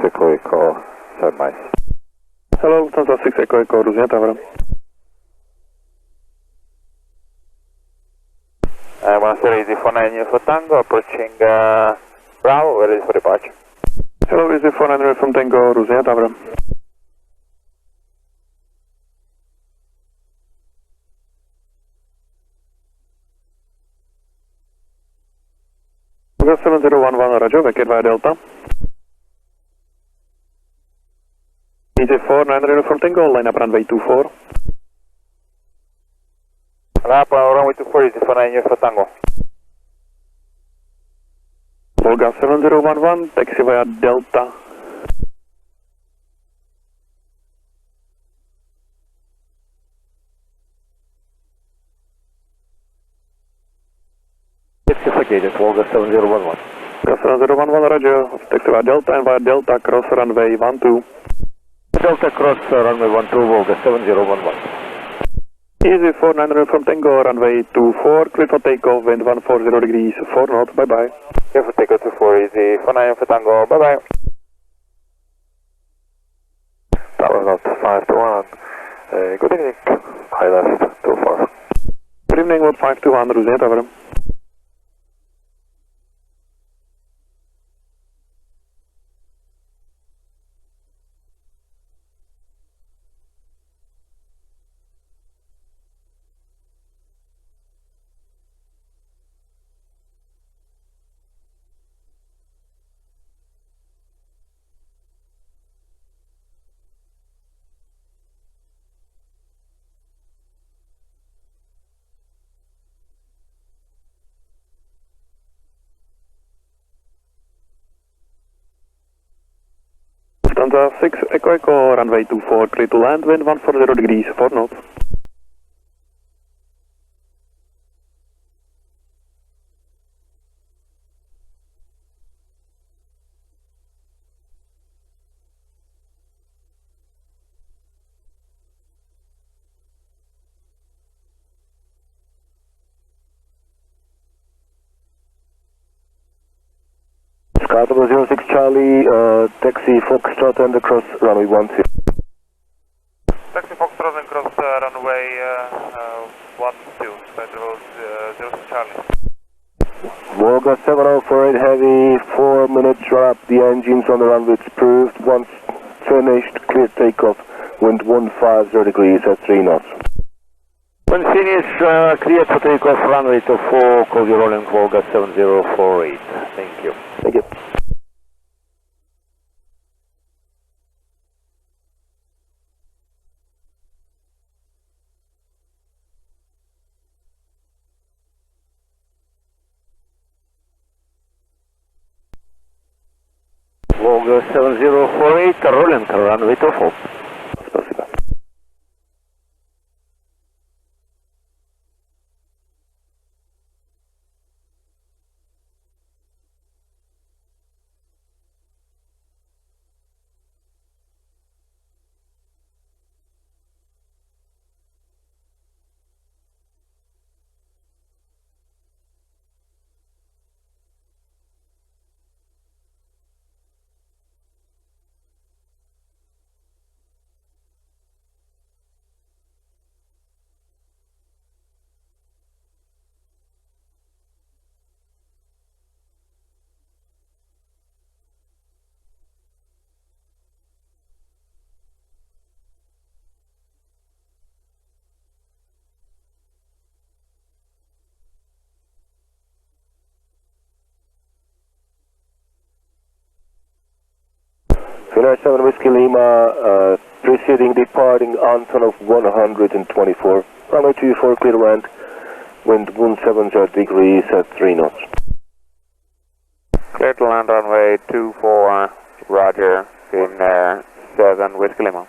Echo Echo, 7 miles. Hello, Lufthansa 6 Echo Echo, Roosevelt Tower. Buonasera, Easy 49 Alpha Tango, approaching Bravo, we're ready for departure. Hello, Easy 400 from Tango, Roosevelt Tower. Volga 7011 Roger, vacate via Delta. Easy 490 from Tango, line up runway 24. Lap runway 24, Easy 49 Alpha Tango. Volga 7011, taxi via Delta. Certificated, Volga 7011. Volga 7011 Roger, taxi via Delta and via Delta cross runway 12. Delta cross runway 12, Volga 7011. Easy 490 from Tango, runway 24, clear for takeoff, wind 140 degrees, 4 knots, bye bye. Clear for takeoff 24, Easy 49 for Tango, bye bye. Tower North 521, good evening, high left 24. Good evening, World 521, Roosevelt Tower. Lufthansa 6 Echo Echo, runway 24, clear to land, wind 140 degrees, 4 knots. Skytower 06 Charlie, taxi Foxtrot and across runway 12. Taxi Foxtrot and cross runway 12, Skytower 06 Charlie. Volga 7048 Heavy, 4 minutes wrap, the engines on the runway it's proved, once finished, clear takeoff, wind 150 degrees at 3 knots. When finished, cleared for takeoff, runway 24, call you rolling Volga 7048. Thank you. Thank you. Volga 7048, rolling runway 24. Спасибо. Finnair 7 Whiskey Lima, preceding departing Antonov 124. Runway 24 clear to land, wind 170 degrees at 3 knots. Clear to land runway 24, Roger, Finnair 7 Whiskey Lima.